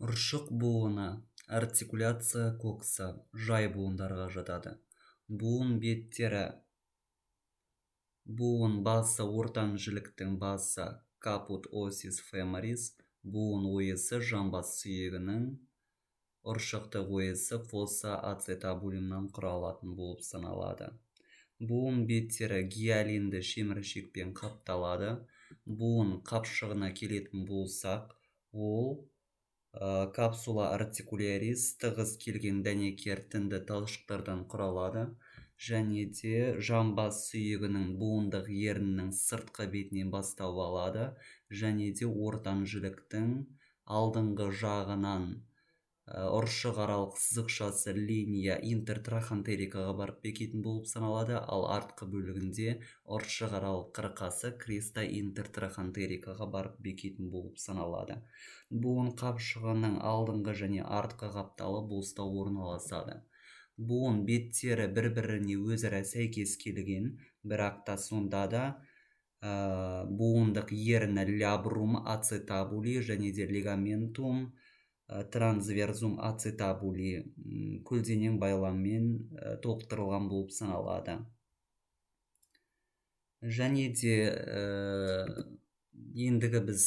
Ұршық буыны артикуляция кокса жай буындарға жатады. Буын беттері буын басы ортан жіліктің басы капут осис феморис, буын ойысы жамбас сүйегінің, ұршықтық ойысы фосса ацетабулумнан құралатын болып саналады. Буын беттері гиалинді шеміршекпен қапталады. Буын қапшығына келетін болсақ, ол капсула артикулярис тығыз келген дәнекер тінді талшықтардан құралады, және де жамбас сүйегінің буындық еріннің сыртқы бетінен бастау алады, және де ортан жіліктің алдыңғы жағынан ұршық аралық сызықшасы линия интертрахантерикаға барып бекетін болып саналады, ал артқы бөлігінде ұршық аралық қырқасы креста интертрахантерикаға барып бекетін болып саналады. Буын қапшығының алдыңғы және артқы қапталы болыста орналасады. Буын беттері бір-біріне өзара сәйкес келген, бірақ та сонда да буындық еріні лябрум ацетабули және де лигаментум трансверзум ацетабули көлденең байламмен толықтырылған болып саналады. Және де ендігі біз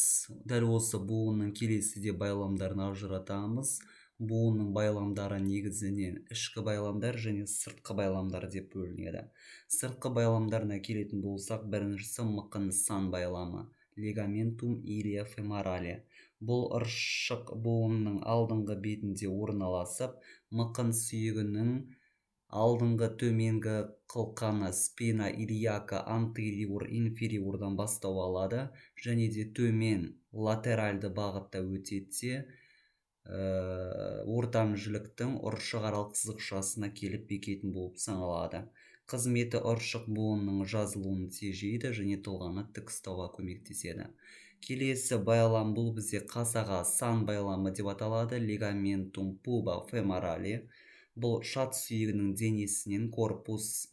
дәл осы буынның келесіде байламдарын ажыратамыз. Буынның байламдары негізінен ішкі байламдар және сыртқы байламдар деп бөлінеді. Сыртқы байламдарына келетін болсақ, біріншісі мықын сан байламы, лигаментум илия феморали. Бұл ұршық буынның алдыңғы бетінде орналасып, мықын сүйегінің алдыңғы төменгі қылқаны спина илиака антериор инфериордан бастау алады, және де төмен латеральды бағытта өтетсе, ортан жіліктің ұршық аралық сызықшасына келіп бекетін болып саналады. Қызметі ұршық буынның жазылуын тежейді және тұлғаны тік ұстауға көмектеседі. Келесі байлам бұл бізде қасаға сан байламы деп аталады, лигаментум пуба феморали. Бұл шат сүйегінің денесінен корпус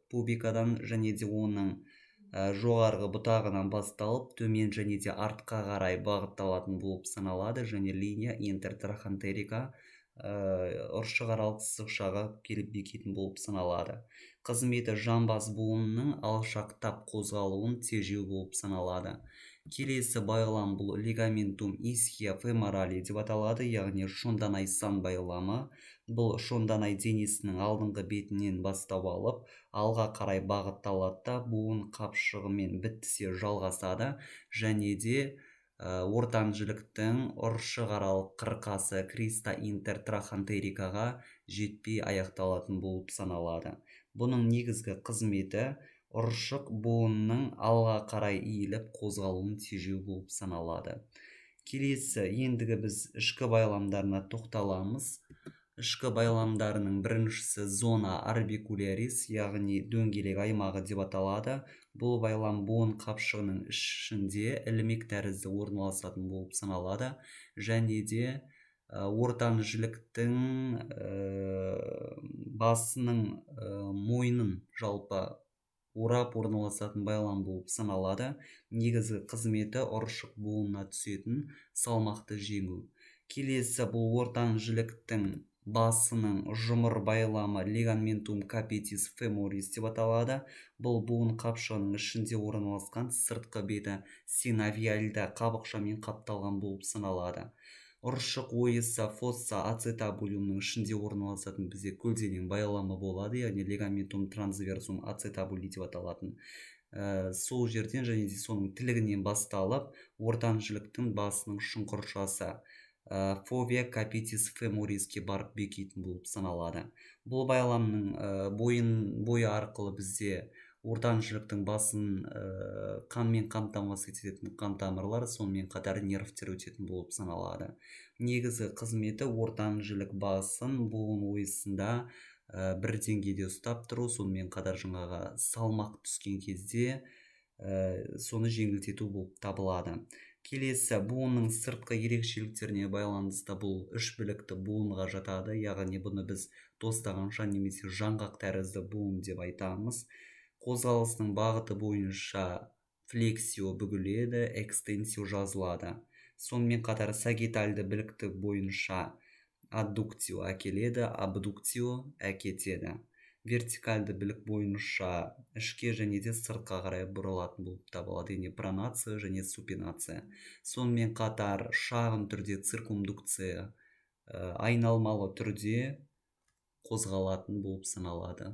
пубикадан және де оның жоғарғы бұтағынан басталып, төмен және де артқа қарай бағытталатын болып саналады, және линия интертрахантерика ұршық аралық сызықшаға келіп бекетін болып саналады. Қызметі жамбас буынының алшақтап қозғалуын тежеу болып саналады. Келесі байлам бұл лигаментум исхия феморали деп аталады, яғни шонданай сан байламы. Бұл шонданай денесінің алдыңғы бетінен бастау алып, алға қарай бағытталады да буын қапшығымен бітісе жалғасады, және де ортан жіліктің ұршық аралық қырқасы креста интертрахантерикаға жетпей аяқталатын болып саналады. Бұның негізгі қызметі ұршық буынның алға қарай иіліп қозғалуын тежеу болып саналады. Келесі, ендігі біз ішкі байламдарына тоқталамыз. Ішкі байламдарының біріншісі зона арбикулярис, яғни дөңгелек аймағы деп аталады. Бұл байлам буын қапшығының ішінде ілмек тәрізді орналасатын болып саналады, және де ортан жіліктің басының мойнын жалпы орап орналасатын байлам болып саналады. Негізгі қызметі ұршық буынына түсетін салмақты жеңу. Келесі бұл ортан жіліктің басының жұмыр байламы лигаментум капитис феморис деп аталады. Бұл буын қапшығының ішінде орналасқан, сыртқы беті синовиальды қабықшамен қапталған болып саналады. Ұршық ойысы фосса ацетабулумның ішінде орналасатын бізде көлденең байламы болады, яғни лигаментум трансверсум ацетабули деп аталатын. Сол жерден және де соның тілігінен басталып, ортан жіліктің басының шұңқыршасы фовия капитис фемориске барып бекетін болып саналады. Бұл байламның бойы арқылы бізде ортан жіліктің басын қанмен қамтамасыз ететін қан тамырлар, сонымен қатар нервтер өтетін болып саналады. Негізгі қызметі ортан жілік басын буын ойысында бір деңгейде ұстап тұру, сонымен қатар жаңағы салмақ түскен кезде соны жеңілдету болып табылады. Келесі, буынның сыртқы ерекшеліктеріне байланысты бұл үш білікті буынға жатады, яғни бұны біз тостағанша немесе жаңғақ тәрізді буын деп айтамыз. Қозғалысының бағыты бойынша флексио бүгіледі, экстенсио жазылады. Сонымен қатар сагитальды біліктік бойынша аддукцио әкеледі, абдукцио әкетеді. Вертикальды білік бойынша ішке және де сыртқа қарай бұрылатын болып табылады, яғни пронация және супинация. Сонымен қатар шағын түрде циркумдукция айналмалы түрде қозғалатын болып саналады.